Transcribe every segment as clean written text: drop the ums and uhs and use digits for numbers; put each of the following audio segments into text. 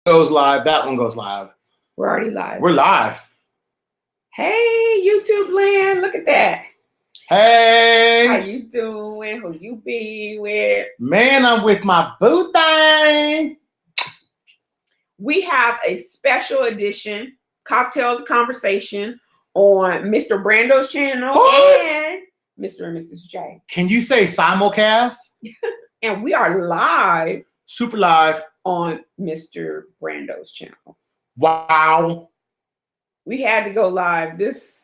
goes live. That one goes live. We're already live. We're live. Hey, YouTube land. Look at that. Hey. How you doing? Who you be with? Man, I'm with my boo thing. We have a special edition, Cocktails Conversation, on Mr. Brando's channel and Mr. and Mrs. J. Can you say simulcast? And we are live. Super live. On Mr. Brando's channel. Wow. We had to go live. This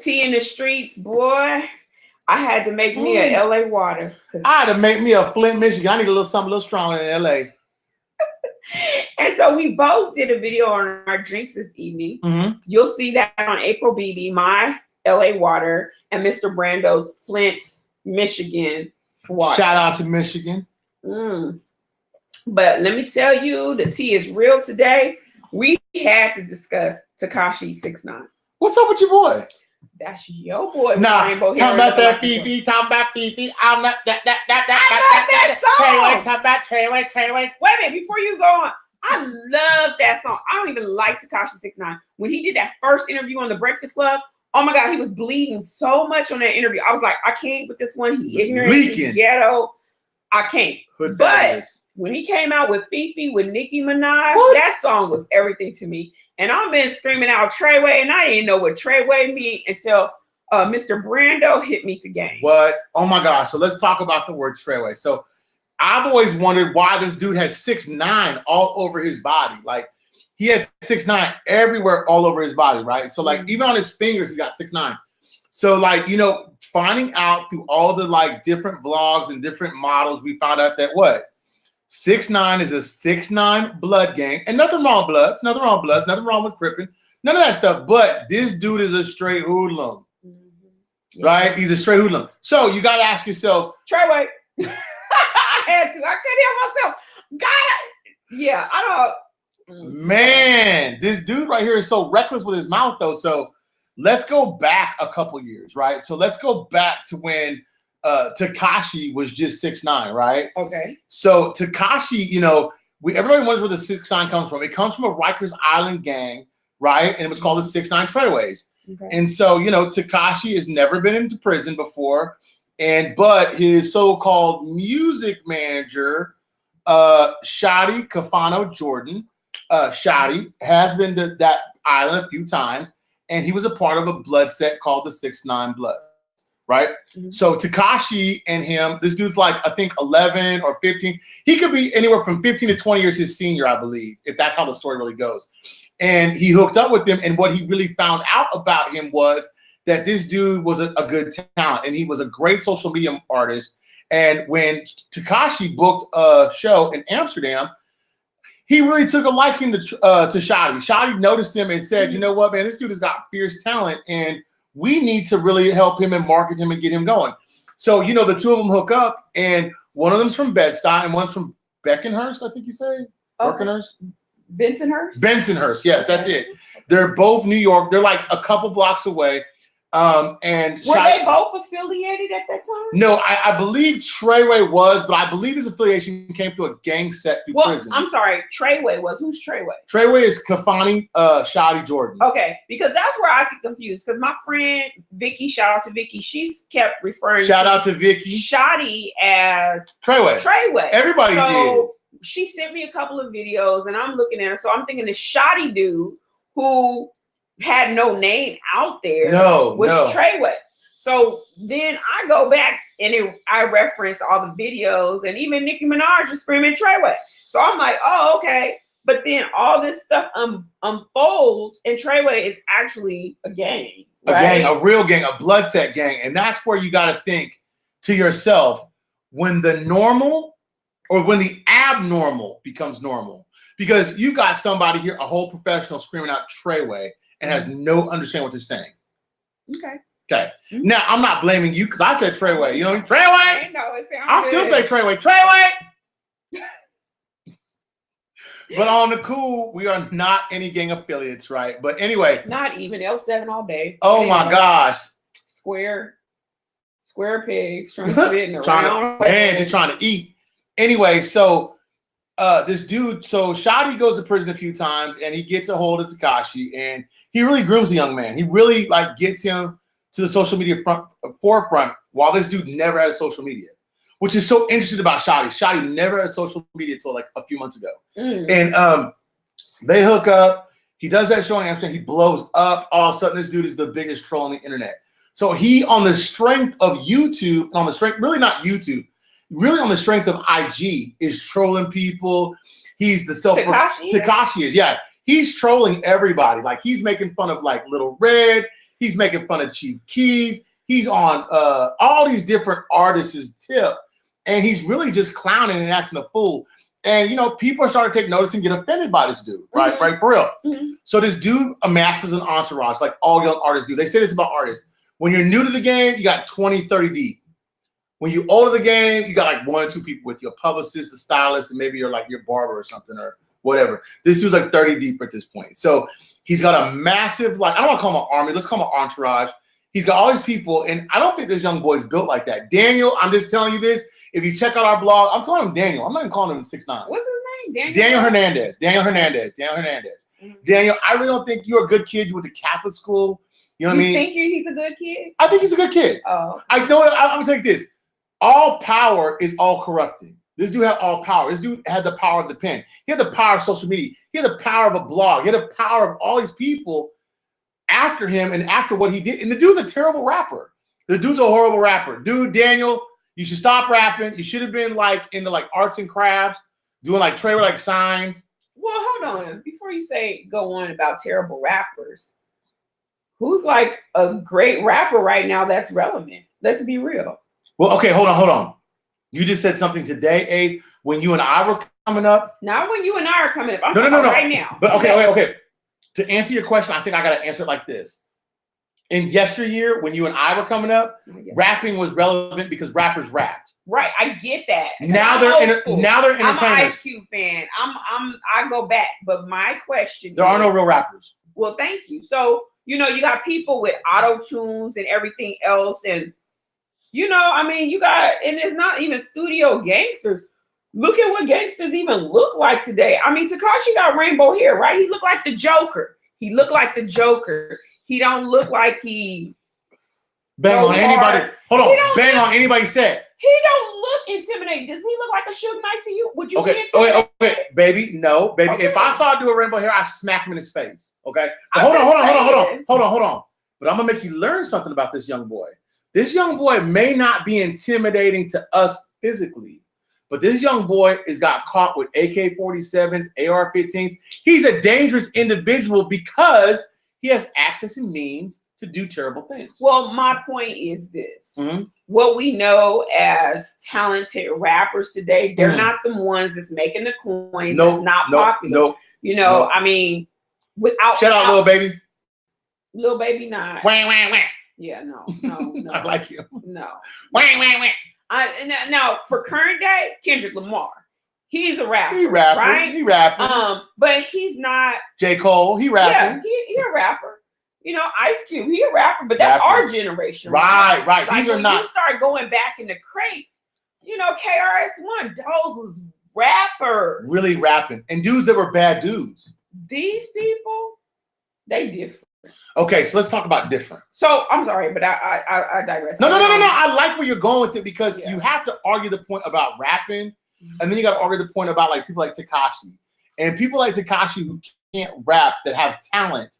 tea in the streets, boy. I had to make me a LA water. I had to make me a Flint, Michigan. I need a little something a little stronger in LA. And so we both did a video on our drinks this evening. Mm-hmm. You'll see that on April BB, my LA water, and Mr. Brando's Flint, Michigan water. Shout out to Michigan. But let me tell you, the tea is real today. We had to discuss Tekashi 6ix9ine. What's up with your boy? That's your boy. Nah, Rainbow talking about that Fifi, talking about Fifi. I'm not that. I love that song. Talking about Treyway. Wait a minute, before you go on, I love that song. I don't even like Tekashi 6ix9ine. When he did that first interview on The Breakfast Club, oh my God, he was bleeding so much on that interview. I was like, I can't with this one. He ignorant, he ghetto. I can't. But when he came out with Fifi, with Nicki Minaj, that song was everything to me. And I've been screaming out Treyway, and I didn't know what Treyway meant until Mr. Brando hit me to game. What? Oh my gosh. So let's talk about the word Treyway. So I've always wondered why this dude had 6ix9ine all over his body. Like he had 6ix9ine everywhere all over his body, right? So like even on his fingers, he's got 6ix9ine. So like, you know, finding out through all the like different vlogs and different models, we found out that what? 6ix9ine is a 6ix9ine blood gang. And nothing wrong with bloods, nothing wrong with bloods, nothing wrong with cripping, none of that stuff. But this dude is a straight hoodlum, right? He's a straight hoodlum. So you got to ask yourself. Treyway. I had to. I couldn't help myself. Yeah, I don't. Man, this dude right here is so reckless with his mouth, though. So let's go back a couple years, right? So let's go back to when Tekashi was just 6ix9ine, right? Okay. So Tekashi, you know, everybody wonders where the 6ix9ine comes from. It comes from a Rikers Island gang, right? And it was called the 6ix9ine Treadaways. Okay. And so, you know, Tekashi has never been into prison before, but his so-called music manager, Shotti Kafano Jordan, Shotti has been to that island a few times, and he was a part of a blood set called the 6ix9ine Blood. Right. So Tekashi and him, this dude's like, I think 11 or 15. He could be anywhere from 15 to 20 years his senior, I believe, if that's how the story really goes. And he hooked up with him. And what he really found out about him was that this dude was a good talent, and he was a great social media artist. And when Tekashi booked a show in Amsterdam, he really took a liking to Shotti. Shotti noticed him and said, you know what, man, this dude has got fierce talent, and we need to really help him and market him and get him going. So, you know, the two of them hook up, and one of them's from Bed-Stuy and one's from Beckenhurst, I think you say? Okay. Bensonhurst, yes, that's it. They're both New York. They're like a couple blocks away. And were they both affiliated at that time? No, I believe Treyway was, but I believe his affiliation came through a gang set through prison. I'm sorry, Treyway was. Who's Treyway? Treyway is Kafani Shotti Jordan. Okay, because that's where I get confused. Because my friend Vicky, shout out to Vicky, she's kept referring to Vicky Shotti as Treyway. Everybody did. She sent me a couple of videos, and I'm looking at her. So I'm thinking the Shotti dude who had no name out there was Treyway. So then I go back and I reference all the videos, and even Nicki Minaj is screaming Treyway. So I'm like, oh, okay. But then all this stuff unfolds, and Treyway is actually a gang. Right? A real gang, a blood set gang. And that's where you got to think to yourself, when the normal or when the abnormal becomes normal. Because you got somebody here, a whole professional screaming out Treyway, and has no understanding what they're saying. Okay. Now, I'm not blaming you because I said Treyway. You know, Treyway. I'll still say Treyway. But on the cool, we are not any gang affiliates, right? But anyway. Not even L7 all day. Oh my gosh. Square pigs trying to fit in around. And just trying to eat. Anyway, so this dude, so Shotti goes to prison a few times and he gets a hold of Tekashi and he really grooms the young man. He really like gets him to the social media forefront while this dude never had a social media, which is so interesting about Shotti. Shotti never had social media until like a few months ago. And they hook up. He does that show on Amsterdam. He blows up. All of a sudden, this dude is the biggest troll on the internet. So he, on the strength of YouTube, and on the strength, really not YouTube, really on the strength of IG, is trolling people. He's the Tekashi is, yeah. He's trolling everybody. Like he's making fun of like Little Red. He's making fun of Chief Keef. He's on all these different artists' tip, and he's really just clowning and acting a fool. And, you know, people are starting to take notice and get offended by this dude, right? Right, for real. So this dude amasses an entourage like all young artists do. They say this about artists. When you're new to the game, you got 20, 30 deep. When you're older the game, you got like 1 or 2 people with you, a publicist, a stylist, and maybe you're like your barber or something or whatever. This dude's like 30 deep at this point. So he's got a massive, like, I don't want to call him an army. Let's call him an entourage. He's got all these people, and I don't think this young boy's built like that. Daniel, I'm just telling you this. If you check out our blog, I'm calling him Daniel. I'm not even calling him 6'9". What's his name? Daniel Hernandez. Daniel Hernandez. Daniel, I really don't think you're a good kid. You went to Catholic school. You know what I mean? You think he's a good kid? I think he's a good kid. Oh. I know. I'm gonna take this. All power is all corrupting. This dude had all power. This dude had the power of the pen. He had the power of social media. He had the power of a blog. He had the power of all these people after him and after what he did. And the dude's a terrible rapper. The dude's a horrible rapper. Dude, Daniel, you should stop rapping. You should have been like into like arts and crafts, doing like trailer like signs. Well, hold on. Before you go on about terrible rappers, who's like a great rapper right now that's relevant? Let's be real. Well, okay, hold on. You just said something today, Ace, when you and I were coming up. Not when you and I are coming up. I'm no, right now. But okay. To answer your question, I think I got to answer it like this. In yesteryear, when you and I were coming up, rapping was relevant because rappers rapped. Right, I get that. Now they're entertainers. I'm an Ice Cube fan. I go back, but my question there are no real rappers. Well, thank you. So, you know, you got people with auto tunes and everything else, and you know, I mean, and it's not even studio gangsters. Look at what gangsters even look like today. I mean, Tekashi got rainbow hair, right? He looked like the Joker. He don't look like he bang on anybody. Hold on, bang on anybody's set. He don't look intimidating. Does he look like a Suge Knight to you? Would you be intimidated? Okay, baby, no, baby. Okay. If I saw him do a rainbow hair, I smack him in his face. Okay, but hold on. But I'm gonna make you learn something about this young boy. This young boy may not be intimidating to us physically, but this young boy got caught with AK-47s, AR-15s. He's a dangerous individual because he has access and means to do terrible things. Well, my point is this. What we know as talented rappers today, they're not the ones that's making the coins. That's not popular. You know, I mean, shout out Lil Baby. Lil Baby not. Wah. Yeah, no. I like you. No. Wah. Now, for current day, Kendrick Lamar. He's a rapper. He rapping, right? He rapping. But he's not. J. Cole, he rapping. Yeah, he a rapper. You know, Ice Cube, he a rapper, but that's our generation. Right. Like These are when not. you start going back in the crates, you know, KRS-One, those was rappers. Really rapping. And dudes that were bad dudes. These people, they different. Okay, so let's talk about different. So I'm sorry, but I digress. No. I like where you're going with it because you have to argue the point about rapping, and then you got to argue the point about like people like Tekashi and people like Tekashi who can't rap that have talent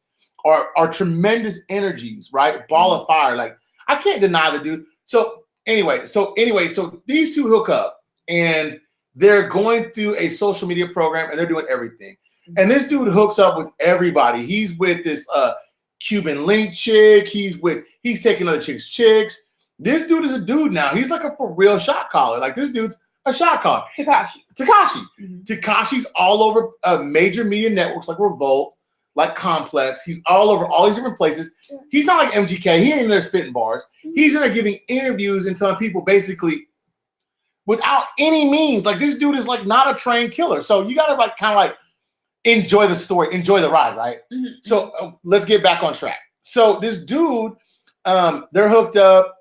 are tremendous energies, right? Ball of fire. Like I can't deny the dude. So anyway, so these two hook up and they're going through a social media program and they're doing everything. And this dude hooks up with everybody. He's with this Cuban link chick. He's taking other chicks. This dude is a dude now. He's like a for real shot caller. Like this dude's a shot caller. Tekashi. Tekashi's all over major media networks like Revolt, like Complex. He's all over all these different places. He's not like MGK. He ain't in there spitting bars. He's in there giving interviews and telling people basically without any means. Like this dude is like not a trained killer. So you gotta like kind of like enjoy the story, enjoy the ride, right? So let's get back on track. So this dude, they're hooked up,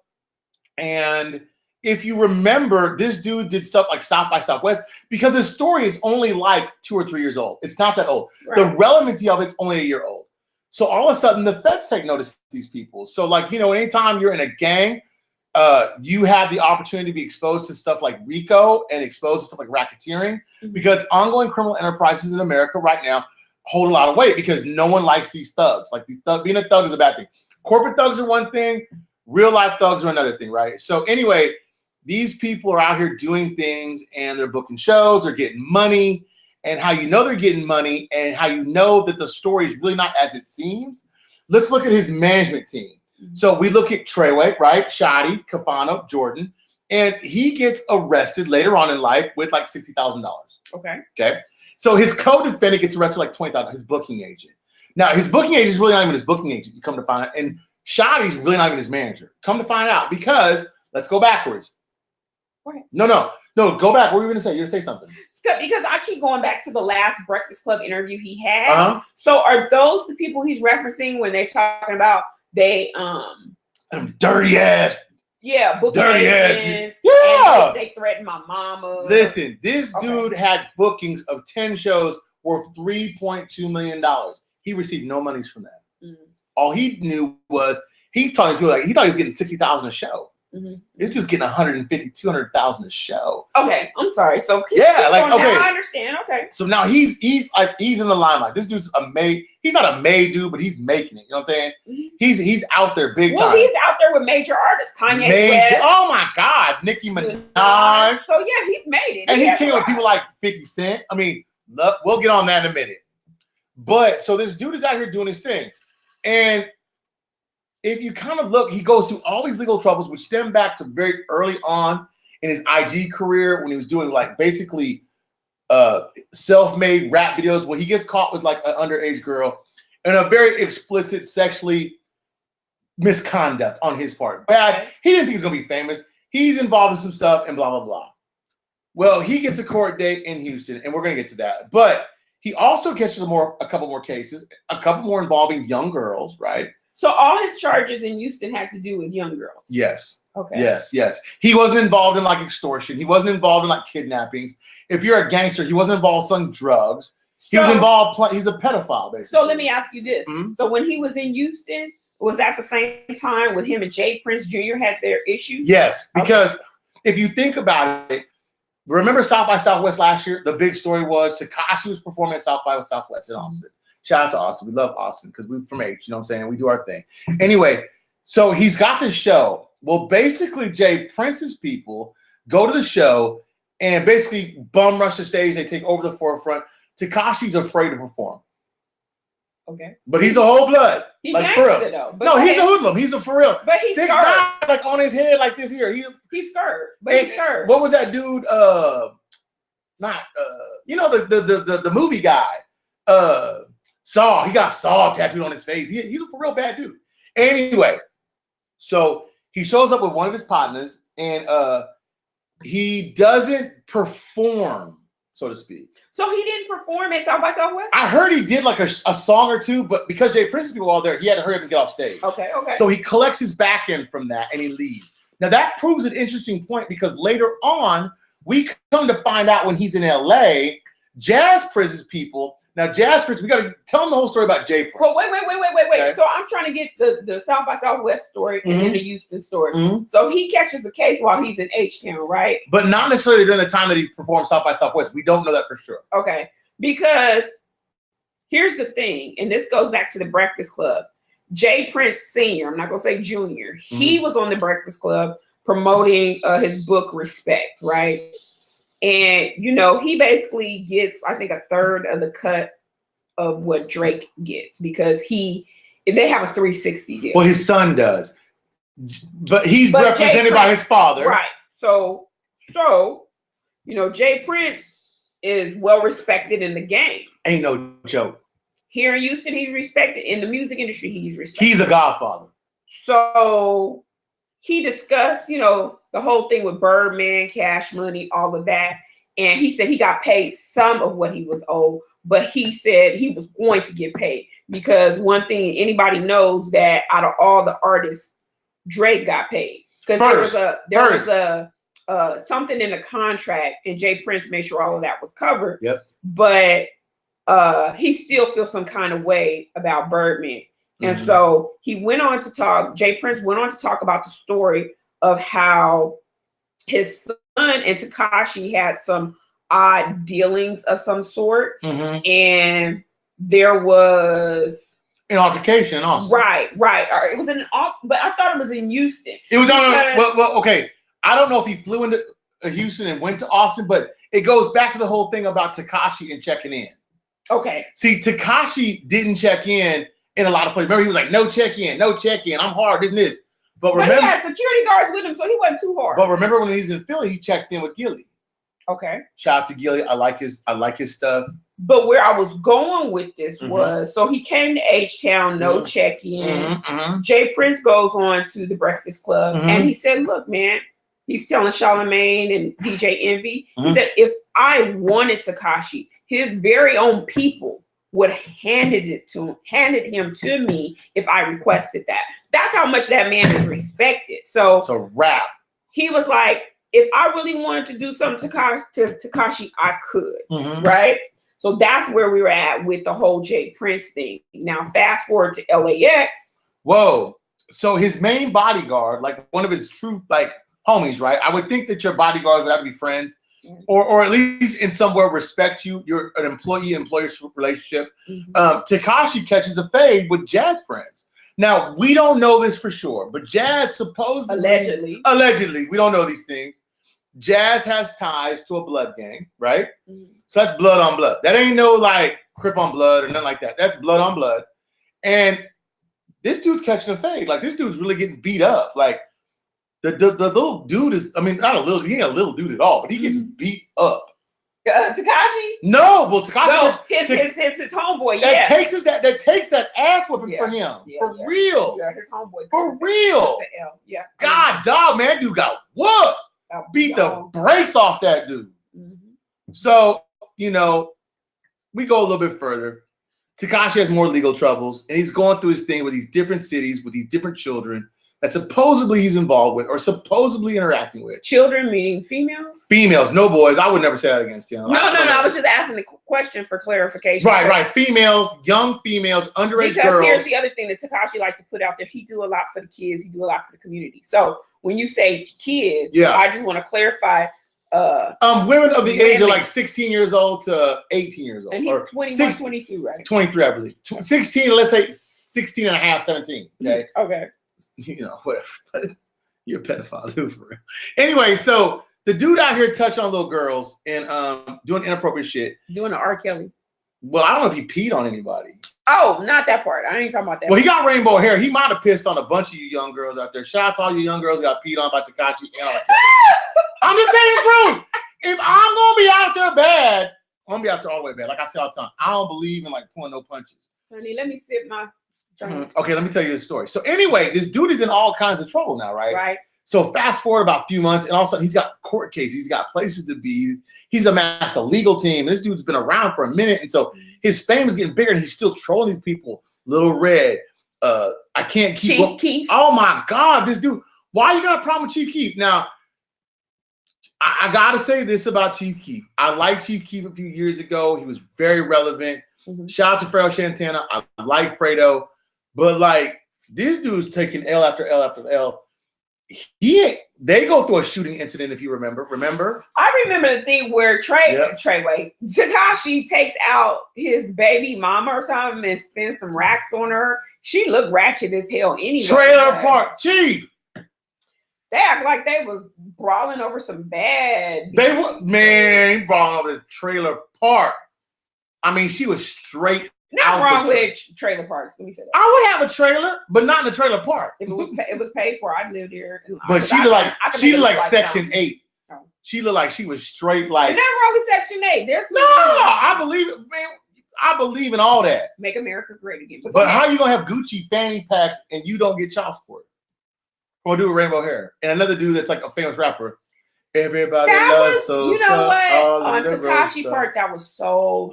and if you remember, this dude did stuff like South by Southwest because his story is only like 2 or 3 years old. It's not that old. Right. The relevancy of it's only a year old. So all of a sudden, the feds take notice of these people. So like, anytime you're in a gang, you have the opportunity to be exposed to stuff like RICO and exposed to stuff like racketeering, because ongoing criminal enterprises in America right now hold a lot of weight because no one likes these thugs. Like being a thug is a bad thing. Corporate thugs are one thing. Real life thugs are another thing, right? So anyway, these people are out here doing things and they're booking shows, they're getting money, and how you know they're getting money and how you know that the story is really not as it seems. Let's look at his management team. So we look at Treyway, right? Shotti, Cafano, Jordan, and he gets arrested later on in life with like $60,000. Okay. So his co-defendant gets arrested like $20,000. His booking agent. Now his booking agent is really not even his booking agent. You come to find out, and Shotti's really not even his manager. Come to find out, because let's go backwards. Right. No, go back. What were you gonna say? You're gonna say something. Because I keep going back to the last Breakfast Club interview he had. So are those the people he's referencing when they're talking about they dirty ass? Yeah, dirty ass. Yeah, they threatened my mama. Listen, this dude had bookings of 10 shows worth $3.2 million. He received no monies from that. All he knew was he's talking to like he thought he was getting $60,000 a show. This dude's getting $150,000, $200,000 a show. Okay, I'm sorry. So yeah, like okay, I understand. Okay. So now he's in the limelight. This dude's he's not a made dude, but he's making it. You know what I'm saying? He's out there big time. Well, he's out there with major artists, Kanye West. Oh my God, Nicki Minaj. So yeah, he's made it. And he's king with people like 50 Cent. I mean, look, we'll get on that in a minute. But so this dude is out here doing his thing, and if you kind of look, he goes through all these legal troubles, which stem back to very early on in his IG career when he was doing like basically self-made rap videos where he gets caught with like an underage girl and a very explicit sexually misconduct on his part. Bad. He didn't think he's going to be famous. He's involved in some stuff and blah, blah, blah. Well, he gets a court date in Houston, and we're going to get to that. But he also catches a couple more cases, a couple more involving young girls, right? So all his charges in Houston had to do with young girls. Yes. Okay. Yes. He wasn't involved in like extortion. He wasn't involved in like kidnappings. If you're a gangster, he wasn't involved in selling drugs. He was involved. He's a pedophile, basically. So let me ask you this. So when he was in Houston, was that the same time with him and Jay Prince Jr. had their issues? Yes, because if you think about it, remember South by Southwest last year? The big story was Tekashi was performing at South by Southwest in Austin. Shout out to Austin. We love Austin because we're from H, you know what I'm saying? We do our thing. Anyway, so he's got this show. Well, basically, Jay Prince's people go to the show and basically bum rush the stage. They take over the forefront. Tekashi's afraid to perform. Okay. But he's a whole blood. He like for real. Though. No, he's a hoodlum. He's a for real. But he's 6'9", like on his head like this here. He's scared. But he's scared. What was that dude? The movie guy. Saw. He got Saw tattooed on his face. He's a for real bad dude. Anyway, so he shows up with one of his partners, and he doesn't perform, so to speak. So he didn't perform at South by Southwest? I heard he did like a song or two, but because Jay Prince's people were all there, he had to hurry up and get off stage. Okay. So he collects his back end from that, and he leaves. Now that proves an interesting point because later on, we come to find out when he's in LA, Jazz Prince's people. Now, Jazz Prince, we got to tell them the whole story about Jay Prince. Well, wait. Okay. So I'm trying to get the South by Southwest story and then the Houston story. So he catches a case while he's in H-Town, right? But not necessarily during the time that he performed South by Southwest. We don't know that for sure. Okay. Because here's the thing, and this goes back to the Breakfast Club. Jay Prince Sr., I'm not going to say Junior, he was on the Breakfast Club promoting his book, Respect, right? And, he basically gets, I think, a third of the cut of what Drake gets because they have a 360 deal. Well, his son does. But he's represented by his father. Right. So, Jay Prince is well respected in the game. Ain't no joke. Here in Houston, he's respected. In the music industry, he's respected. He's a godfather. So he discussed, the whole thing with Birdman, Cash Money, all of that. And he said he got paid some of what he was owed, but he said he was going to get paid because one thing anybody knows that out of all the artists, Drake got paid. because there was a something in the contract, and Jay Prince made sure all of that was covered. Yep. But he still feels some kind of way about Birdman. And so he went on to talk, Jay Prince went on to talk about the story of how his son and Tekashi had some odd dealings of some sort. And there was an altercation also. Right. Or it was but I thought it was in Houston. It was well, okay. I don't know if he flew into Houston and went to Austin, but it goes back to the whole thing about Tekashi and checking in. Okay. See, Tekashi didn't check in a lot of places. Remember, he was like, no check-in. I'm hard, isn't this? But remember, he had security guards with him, so he wasn't too hard. But remember when he was in Philly, he checked in with Gilly. Okay. Shout out to Gilly. I like his stuff. But where I was going with this was, so he came to H-Town, no check-in. Jay Prince goes on to the Breakfast Club, and he said, look, man, he's telling Charlamagne and DJ Envy, he said, if I wanted Tekashi, his very own people would handed him to me if I requested that. That's how much that man is respected. So it's a wrap. He was like, if I really wanted to do something to Tekashi, I could, right? So that's where we were at with the whole Jay Prince thing. Now fast forward to LAX. Whoa. So his main bodyguard, like one of his true like homies, right? I would think that your bodyguard would have to be friends. Or at least in some way respect you. You're an employee-employer relationship. Tekashi catches a fade with Jazz Prince. Now, we don't know this for sure, but Jazz supposedly... Allegedly, we don't know these things. Jazz has ties to a blood gang, right? So that's blood on blood. That ain't no like Crip on blood or nothing like that. That's blood on blood. And this dude's catching a fade. Like, this dude's really getting beat up. Like, the little dude is, I mean, not a little, he ain't a little dude at all, but he gets beat up. Tekashi? No, well, Tekashi. No, his homeboy, yeah. That takes that ass whipping for him. For real. Yeah, his homeboy. For real. Yeah. God, dog, man, dude got whooped. Beat the brakes off that dude. So, you know, we go a little bit further. Tekashi has more legal troubles, and he's going through his thing with these different cities, with these different children that supposedly he's involved with or supposedly interacting with. Children meaning females? Females, no boys. I would never say that against him. No. I was just asking the question for clarification. Right. Females, young females, underage because girls. Here's the other thing that Tekashi like to put out there. He do a lot for the kids. He do a lot for the community. So when you say kids, I just want to clarify. Women of the age of like 16 years old to 18 years old. And he's 21, 22, right? 23, I believe. 16, let's say 16 and a half, 17. Okay. Okay. You know, whatever. You're a pedophile, dude, for real. Anyway, so the dude out here touching on little girls and doing inappropriate shit. Doing an R. Kelly. Well, I don't know if he peed on anybody. Oh, not that part. I ain't talking about that. Well, he got rainbow hair. He might have pissed on a bunch of you young girls out there. Shout out to all you young girls who got peed on by Tekashi and R. Kelly. I'm just saying the truth. If I'm gonna be out there bad, I'm gonna be out there all the way bad. Like I say all the time, I don't believe in like pulling no punches. Honey, let me sip my drink. Okay, let me tell you the story. So anyway, this dude is in all kinds of trouble now, right? Right. So fast forward about a few months, and all of a sudden he's got court cases, he's got places to be. He's amassed a legal team. This dude's been around for a minute, and so his fame is getting bigger, and he's still trolling these people. Little Red, I can't keep Chief Keef. Oh my God, this dude. Why you got a problem with Chief Keef? Now, I gotta say this about Chief Keef. I liked Chief Keef a few years ago. He was very relevant. Shout out to Fredo Shantana. I like Fredo, but like this dude's taking L after L after L. They go through a shooting incident, if you remember. I remember the thing where Tekashi takes out his baby mama or something and spends some racks on her. She looked ratchet as hell anyway. Trailer Park Chief. They act like they was brawling over some bad. They were, man, brawling over this trailer park. I mean, she was straight. Nothing wrong with trailer parks. Let me say that. I would have a trailer, but not in a trailer park. If it was paid for, I'd live here. But she looked like Section 8. Oh. She looked like she was straight like. There's nothing wrong with Section 8. I believe it, man. I believe in all that. Make America great again. But how are you gonna have Gucci fanny packs and you don't get child support? Or do with rainbow hair and another dude that's like a famous rapper. Everybody loves so. You know what? On Tekashi part, that was so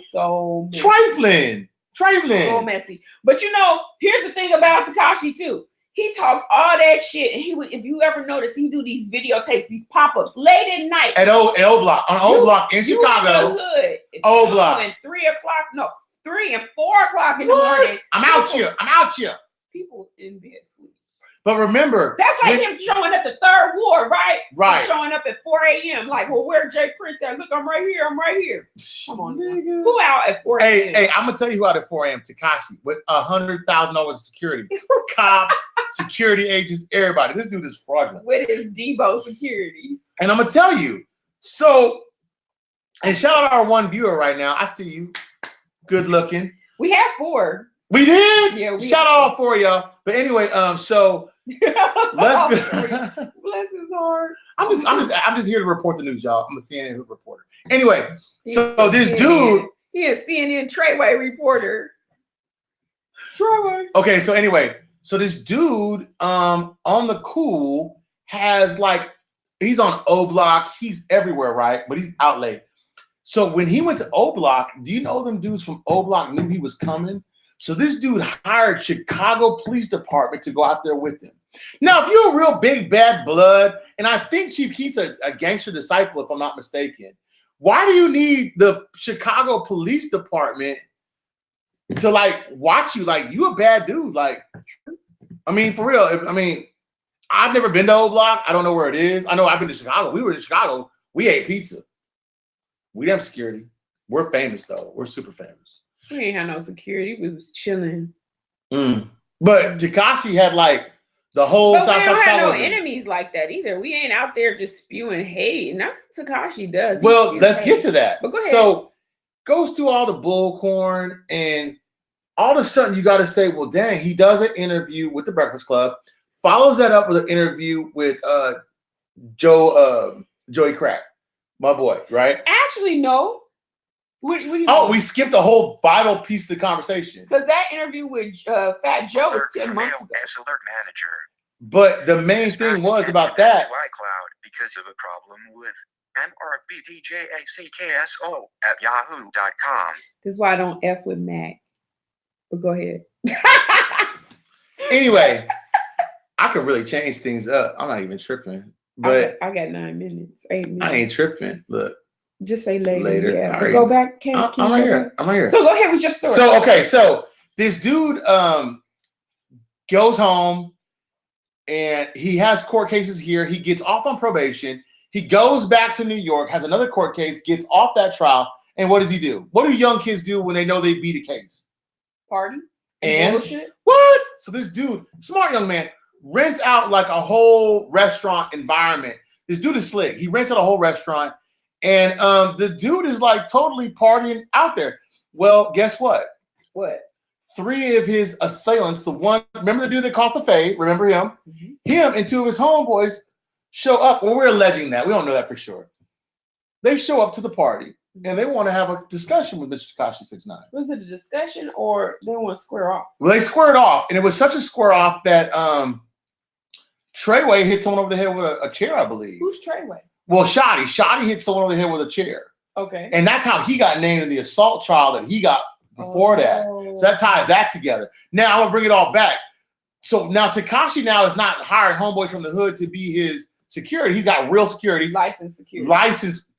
trifling. So messy. But you know, here's the thing about Tekashi too. He talked all that shit, and he would. If you ever notice, he do these videotapes, these pop-ups late at night at O Block on O Block in Chicago. In the hood, O Block. And 3 o'clock, no, 3 and 4 o'clock in the morning. I'm out here. People in bed sleep. But remember, that's like him showing up the 3rd Ward, right? Right. He's showing up at 4 a.m. Like, well, where Jay Prince at? Look, I'm right here. Come on, nigga. Who out at 4 a.m.? Hey, I'm gonna tell you who out at 4 a.m. Tekashi with $100,000 of security, cops, security agents, everybody. This dude is fraudulent with his Debo security. And I'm gonna tell you. So, and shout out our one viewer right now. I see you, good looking. We have 4. We did. Yeah. Shout out all 4 of y'all. But anyway, so. Let's go. Bless his heart. I'm just here to report the news, y'all. I'm a CNN reporter. Anyway, so this dude, he is CNN Treyway reporter. Treyway. Okay, so anyway, so this dude, on the cool has like he's on O Block. He's everywhere, right? But he's out late. So when he went to O Block, do you know them dudes from O Block knew he was coming? So this dude hired Chicago Police Department to go out there with him. Now, if you're a real big bad blood, and I think Chief Keith's a gangster disciple, if I'm not mistaken, why do you need the Chicago Police Department to like watch you? Like, you a bad dude. Like, I mean, for real. I mean, I've never been to O Block. I don't know where it is. I know I've been to Chicago. We were in Chicago. We ate pizza. We didn't have security. We're famous though. We're super famous. We ain't had no security. We was chilling. But Tekashi had like the whole South Side. We don't have no enemies like that either. We ain't out there just spewing hate, and that's what Tekashi does. Well, let's get to that. But go ahead. So goes through all the bullcorn, and all of a sudden you got to say, well, dang, he does an interview with the Breakfast Club, follows that up with an interview with Joey Crack, my boy, right? Actually, no. What do you mean? We skipped a whole vital piece of the conversation. Because that interview with Fat Joe was 10 months ago. Alert manager. But the main thing was about that. iCloud because of a problem with MRBDJACKSO@yahoo.com. This is why I don't F with Mac. But go ahead. Anyway, I could really change things up. I'm not even tripping. But I got 9 minutes, 8 minutes. I ain't tripping. Look. Just say later. Yeah. Right. Go back. I'm right here. I'm right here. So go ahead with your story. So okay, so this dude goes home and he has court cases here. He gets off on probation. He goes back to New York, has another court case, gets off that trial, and what does he do? What do young kids do when they know they beat a case? Party and bullshit. What? So this dude, smart young man, rents out like a whole restaurant environment. This dude is slick. He rents out a whole restaurant. And the dude is like totally partying out there. Well, guess what? What? 3 of his assailants, remember the dude that caught the fade? Remember him? Mm-hmm. Him and 2 of his homeboys show up. Well, we're alleging that. We don't know that for sure. They show up to the party and they want to have a discussion with Mr. Tekashi 6ix9ine. Was it a discussion or they want to square off? Well, they squared off, and it was such a square off that Treyway hit someone over the head with a chair, I believe. Who's Treyway? Well, Shotti hit someone over the head with a chair. Okay. And that's how he got named in the assault trial that he got before that. So that ties that together. Now I'm gonna bring it all back. So now Tekashi now is not hiring homeboys from the hood to be his security. He's got real security. Licensed security.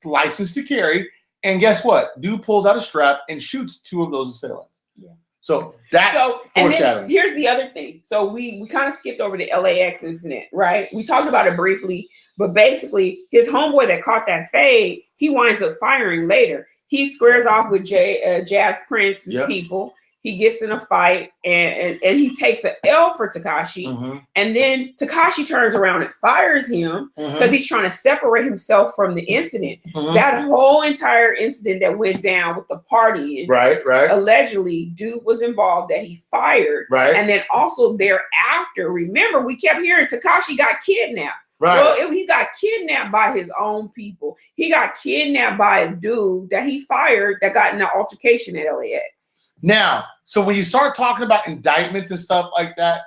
Licensed security. And guess what? Dude pulls out a strap and shoots 2 of those assailants. Yeah. So that's foreshadowing. And here's the other thing. So we kind of skipped over the LAX incident, right? We talked about it briefly. But basically, his homeboy that caught that fade, he winds up firing later. He squares off with Jazz Prince's people. He gets in a fight and he takes an L for Tekashi. Mm-hmm. And then Tekashi turns around and fires him because he's trying to separate himself from the incident. Mm-hmm. That whole entire incident that went down with the party, right. Allegedly, dude was involved that he fired. Right. And then also thereafter, remember, we kept hearing Tekashi got kidnapped. Right. Well, he got kidnapped by his own people. He got kidnapped by a dude that he fired that got in an altercation at LAX. Now, so when you start talking about indictments and stuff like that,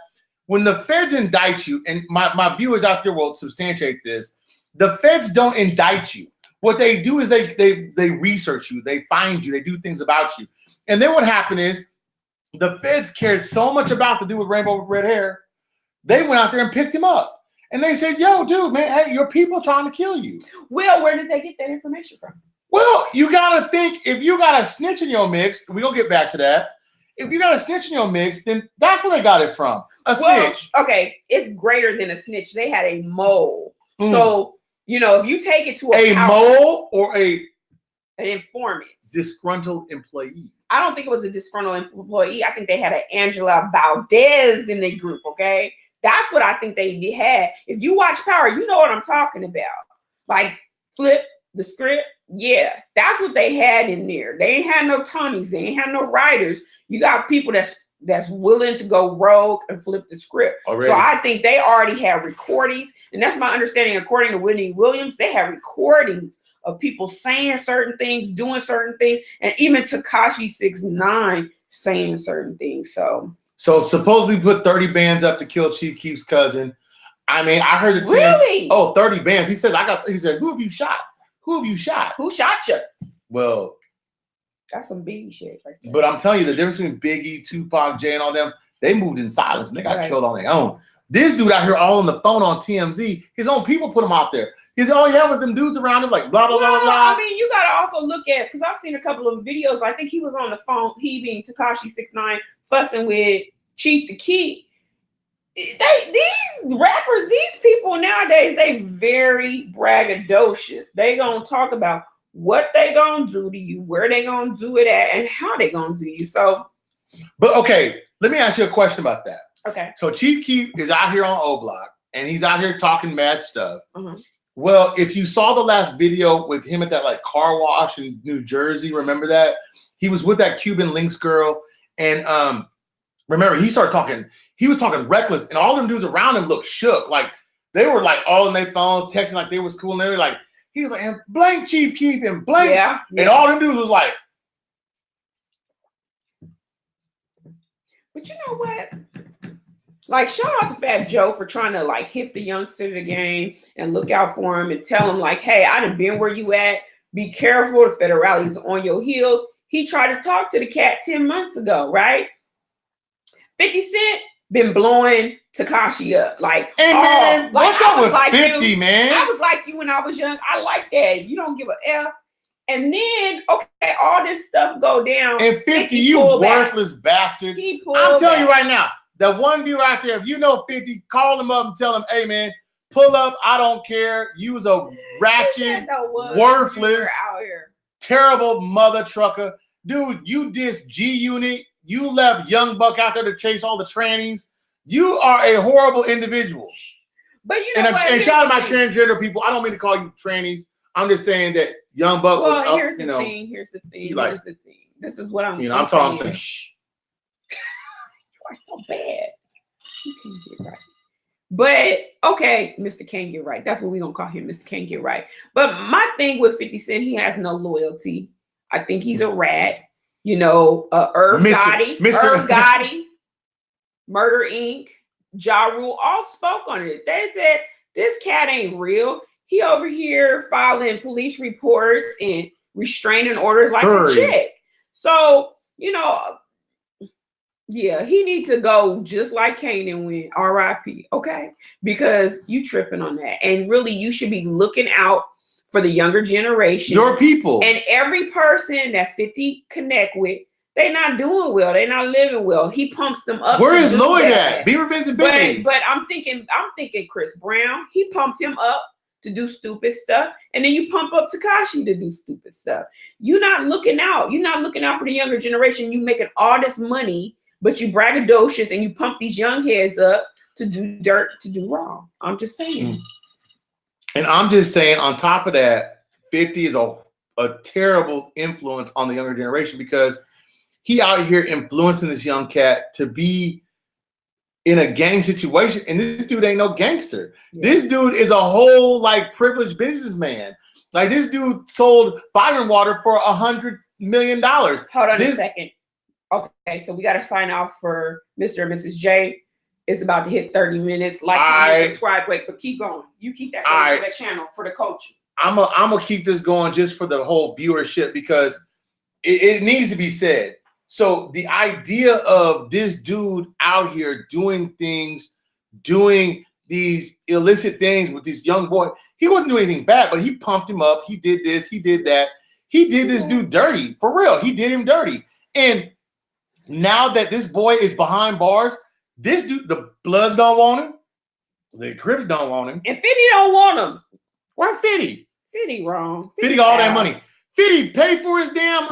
when the feds indict you, and my viewers out there will substantiate this, the feds don't indict you. What they do is they research you, they find you, they do things about you. And then what happened is the feds cared so much about the dude with rainbow red hair They went out there and picked him up. And they said, yo, dude, man, hey, your people trying to kill you. Well, where did they get that information from? Well, you got to think, if you got a snitch in your mix, we're going to get back to that. If you got a snitch in your mix, then that's where they got it from. A snitch. Okay, it's greater than a snitch. They had a mole. So, you know, if you take it to a mole or an informant. Disgruntled employee. I don't think it was a disgruntled employee. I think they had an Angela Valdez in their group, okay? That's what I think they had. If you watch Power, you know what I'm talking about. Like, flip the script. Yeah, that's what they had in there. They ain't had no Tommies. They ain't had no writers. You got people that's willing to go rogue and flip the script. Already. So I think they already had recordings. And that's my understanding. According to Whitney Williams, they had recordings of people saying certain things, doing certain things, and even Tekashi 6ix9ine saying certain things. So supposedly put 30 bands up to kill Chief Keef's cousin. I mean, I heard the really? 30 bands. He said, he said, who have you shot? Who have you shot? Who shot you? Well, that's some Biggie shit right there. But I'm telling you, the difference between Biggie, Tupac, Jay, and all them, they moved in silence and they got killed on their own. This dude out here all on the phone on TMZ, his own people put him out there. He said, was them dudes around him like blah, blah, blah, blah. I mean, you got to also look at, because I've seen a couple of videos. I think he was on the phone, he being Tekashi 6ix9ine, fussing with Chief the Keef. These rappers, these people nowadays, they very braggadocious. They gonna talk about what they gonna do to you, where they gonna do it at, and how they gonna do you. So, but okay, let me ask you a question about that. Okay. So Chief Keef is out here on O Block, and he's out here talking mad stuff. Well, if you saw the last video with him at that like car wash in New Jersey, remember that? He was with that Cuban Links girl, and remember he started talking. He was talking reckless, and all them dudes around him looked shook. Like they were like all in their phones, texting like they was cool, and they were like, he was like, and blank Chief Keef and blank, and all them dudes was like. But you know what? Like, shout out to Fat Joe for trying to like hit the youngster to the game and look out for him and tell him like, hey, I done been where you at. Be careful. The federality's on your heels. He tried to talk to the cat 10 months ago, right? 50 Cent been blowing Tekashi up. Like, hey man, like, what's up with like 50, you, man? I was like you when I was young. I like that. You don't give a F. And then, okay, all this stuff go down. And 50, you worthless bastard. I'm telling you right now, the one viewer out there, if you know 50, call him up and tell him, hey man, pull up. I don't care. You was a ratchet, worthless, terrible mother trucker. Dude, you dissed G-Unit. You left Young Buck out there to chase all the trannies. You are a horrible individual. But you know what? And shout out my transgender people. I don't mean to call you trannies. I'm just saying that Young Buck was up, here's the thing. Here's the thing. Like, here's the thing. This is what I'm I'm saying. Shh. You are so bad. You can't get right. But okay, Mr. Can't Get Right. That's what we're gonna call him, Mr. Can't Get Right. But my thing with 50 Cent, he has no loyalty. I think he's a rat. You know, Irv Gotti, Murder Inc., Ja Rule all spoke on it. They said this cat ain't real. He over here filing police reports and restraining orders like a chick. So, you know, yeah, he needs to go just like Kanan went, RIP, okay? Because you tripping on that. And really, you should be looking out for the younger generation. Your people. And every person that 50 connect with, they not doing well. They not living well. He pumps them up. Where is Lloyd at? Beaver Benz and Biggie. But I'm thinking Chris Brown. He pumped him up to do stupid stuff. And then you pump up Tekashi to do stupid stuff. You're not looking out. You're not looking out for the younger generation. You making all this money, but you braggadocious and you pump these young heads up to do dirt, to do wrong. I'm just saying. And I'm just saying, on top of that, 50 is a terrible influence on the younger generation because he out here influencing this young cat to be in a gang situation. And this dude ain't no gangster. Yeah. This dude is a whole like privileged businessman. Like this dude sold vitamin water for $100 million. Hold on a second. Okay, so we got to sign off for Mr. and Mrs. J. It's about to hit 30 minutes. Like and subscribe, wait, but keep going. You keep that going for that channel for the culture. I'm gonna keep this going just for the whole viewership because it needs to be said. So the idea of this dude out here doing things doing these illicit things with this young boy. He wasn't doing anything bad, but he pumped him up. He did this, he did that. He did this dude dirty, for real. He did him dirty. And now that this boy is behind bars, this dude, the Bloods don't want him. The Crips don't want him. And 50 don't want him. Why 50? 50 wrong. 50 got all that money. 50 pay for his damn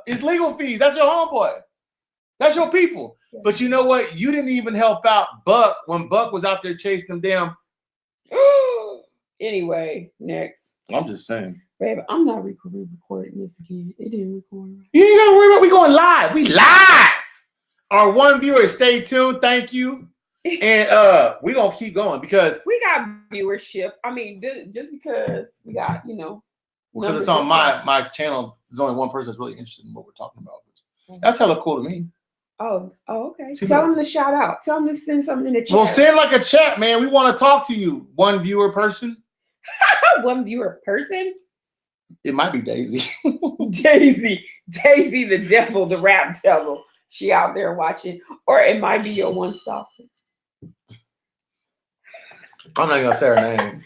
his legal fees. That's your homeboy. That's your people. Yeah. But you know what? You didn't even help out Buck when Buck was out there chasing them down. Anyway, next. I'm just saying. Babe, I'm not recording this again. It didn't record. You ain't gotta worry about. We going live. We live. Our one viewer, stay tuned. Thank you. And we gonna keep going because we got viewership. I mean, just because we got, because it's on my channel. There's only one person that's really interested in what we're talking about. That's hella cool to me. Oh, okay. Tell them to shout out. Tell them to send something in the chat. Well, send like a chat, man. We want to talk to you. One viewer person. One viewer person. It might be Daisy. Daisy, the devil, the rap devil. She out there watching, or it might be your one stop. I'm not gonna say her name.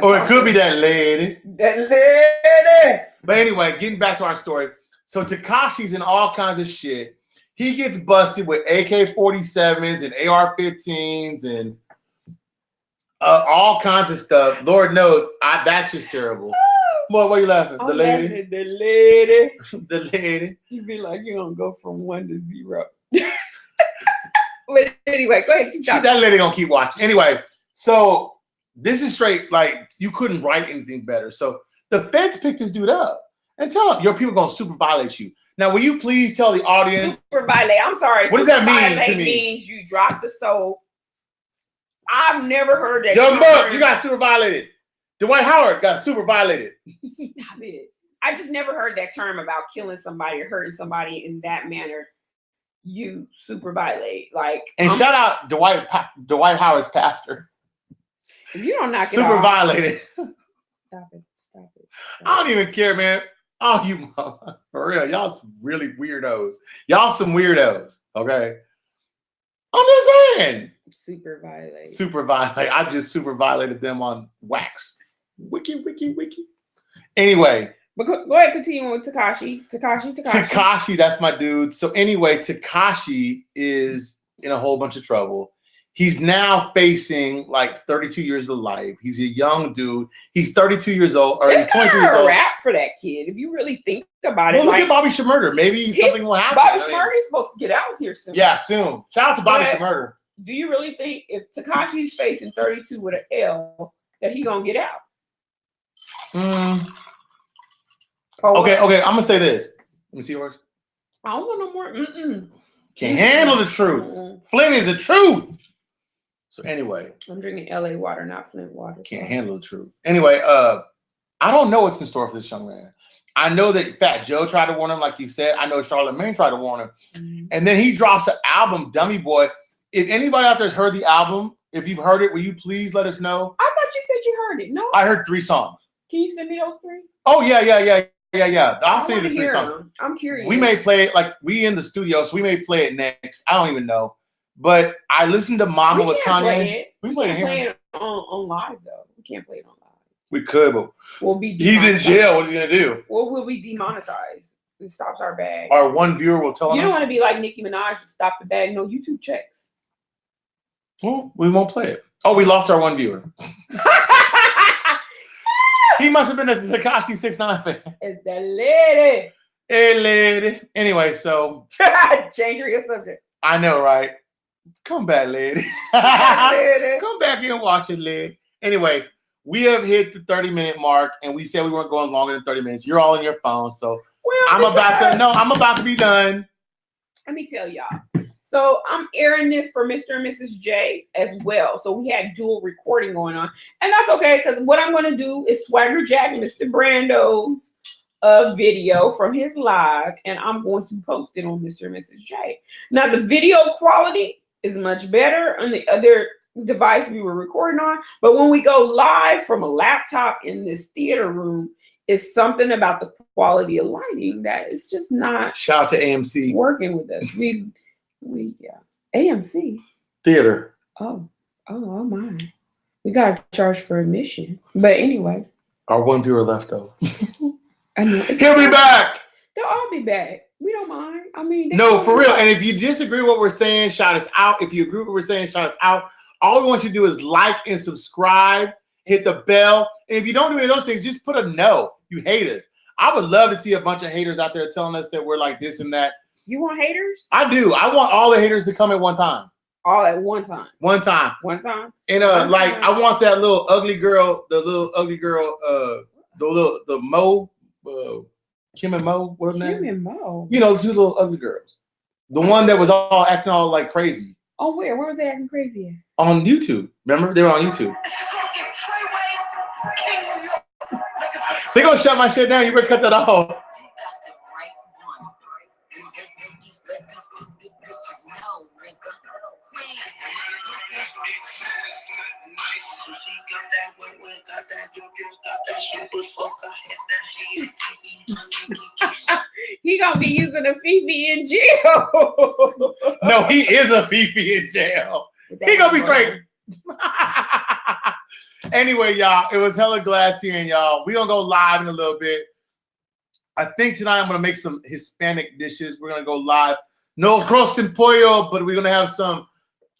Or it could be that lady. That lady. But anyway, getting back to our story. So Tekashi's in all kinds of shit. He gets busted with AK-47s and AR-15s and all kinds of stuff. Lord knows, that's just terrible. Boy, why are you laughing? The lady. The lady. The lady. You be like, you don't go from 1 to 0. But anyway, go ahead. That lady gonna keep watching. Anyway, so this is straight, like, you couldn't write anything better. So the feds picked this dude up and tell him your people gonna super violate you. Now, will you please tell the audience? Super violate. I'm sorry. What does that mean to me? Means you drop the soap. I've never heard that. Young Buck, you got super violated. Dwight Howard got super violated. Stop it. I just never heard that term about killing somebody or hurting somebody in that manner. You super violate. Like, and shout out Dwight Howard's pastor. If you don't knock it super off. Violated. Stop it. I don't even care, man. Oh, you for real. Y'all some really weirdos. Y'all some weirdos. Okay. I'm just saying. Super violate. Super violate. I just super violated them on wax. Wiki. Anyway. But go ahead, continue with Tekashi. Tekashi, that's my dude. So anyway, Tekashi is in a whole bunch of trouble. He's now facing like 32 years of life. He's a young dude. He's 32 years old. Or it's he's 23 years old. old. Rap for that kid. If you really think about it. Well, look at Bobby Shmurda. Maybe something will happen. Bobby Shmurda is supposed to get out here soon. Yeah, soon. Shout out to Bobby Shmurda. Do you really think if Tekashi's facing 32 with an L that he gonna get out? Okay. I'm gonna say this. Let me see yours. I don't want no more. Can't handle the truth. Flint is the truth. So anyway, I'm drinking LA water, not Flint water. Can't handle the truth. Anyway, I don't know what's in store for this young man. I know that Fat Joe tried to warn him, like you said. I know Charlamagne tried to warn him, and then he drops an album, Dummy Boy. If anybody out there's heard the album, if you've heard it, will you please let us know? I thought you said you heard it. No, I heard 3 songs. Can you send me those 3? Oh yeah. I'll send you the 3 songs. I'm curious. We may play it like we in the studio, so we may play it next. I don't even know. But I listened to Mama with Kanye. We can't play it on live though. We can't play it on live. We could, but we'll be. He's in jail. What's he gonna do? Well, we'll be demonetized. It stops our bag. Our one viewer will tell us. You don't want to be like Nicki Minaj to stop the bag. No YouTube checks. Well, we won't play it. Oh, we lost our one viewer. He must have been a Tekashi 6ix9ine fan. It's the lady. Hey, lady. Anyway, so change your subject. I know, right? Come back, lady. Come back here and watch it, lady. Anyway, we have hit the 30-minute mark, and we said we weren't going longer than 30 minutes. You're all on your phone, so I'm about to be done. Let me tell y'all. So I'm airing this for Mr. and Mrs. J as well. So we had dual recording going on, and that's okay because what I'm going to do is Swagger Jack Mr. Brando's video from his live, and I'm going to post it on Mr. and Mrs. J. Now the video quality is much better on the other device we were recording on, but when we go live from a laptop in this theater room, it's something about the quality of lighting that is just not. Shout out to AMC working with us. We AMC theater. Oh my. We got to charge for admission. But anyway. Our one viewer left, though. I know. He'll be back. They'll all be back. We don't mind. I mean, no, for real. And if you disagree with what we're saying, shout us out. If you agree with what we're saying, shout us out. All we want you to do is like and subscribe, hit the bell. And if you don't do any of those things, just put a no. You hate us. I would love to see a bunch of haters out there telling us that we're like this and that. You want haters? I do. I want all the haters to come at one time. All at one time. One time. One time. And like I want that little ugly girl, the Mo, Kim and Mo, what her name? Kim and Mo. You know, two little ugly girls. The one that was all acting all like crazy. Oh, where? Where was they acting crazy at? On YouTube. Remember? They were on YouTube. They gonna shut my shit down. You better cut that off. He gonna be using a Fifi in jail. No, he is a Fifi in jail. He gonna be straight. Anyway, y'all, it was hella glad seeing y'all. We gonna go live in a little bit. I think tonight I'm gonna make some Hispanic dishes. We're gonna go live. No arroz en pollo, but we're gonna have some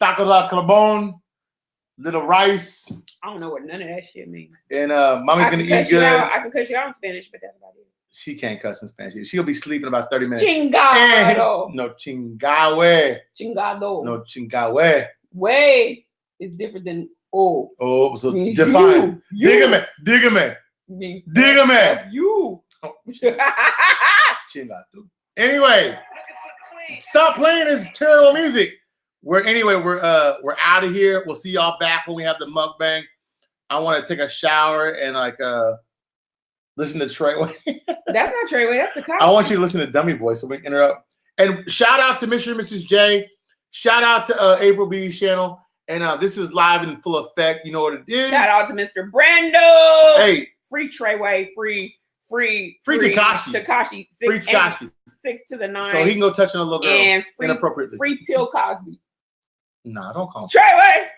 tacos al carbon, little rice. I don't know what none of that shit means. And mommy's gonna eat good. I can cut you out in Spanish, but that's about it. She can't cuss in Spanish. She'll be sleeping about 30 minutes. Chingado. No, chingawe. Chingado. No, chingawe. Way is different than oh. Oh, so define. Dígame. Dígame. Dígame. You. Chingado. Anyway, stop playing this terrible music. We're out of here. We'll see y'all back when we have the mukbang. I want to take a shower and listen to Treyway. That's not Treyway. That's Tekashi. I want you to listen to Dummy Boy so we can interrupt. And shout out to Mr. and Mrs. J. Shout out to April B's channel. And this is live in full effect. You know what it is. Shout out to Mr. Brando. Hey, free Treyway. Free Tekashi. Tekashi. Free Tekashi. 6 to the 9. So he can go touch on a little girl and inappropriately. Free Pill Cosby. Nah, don't call him. Treyway.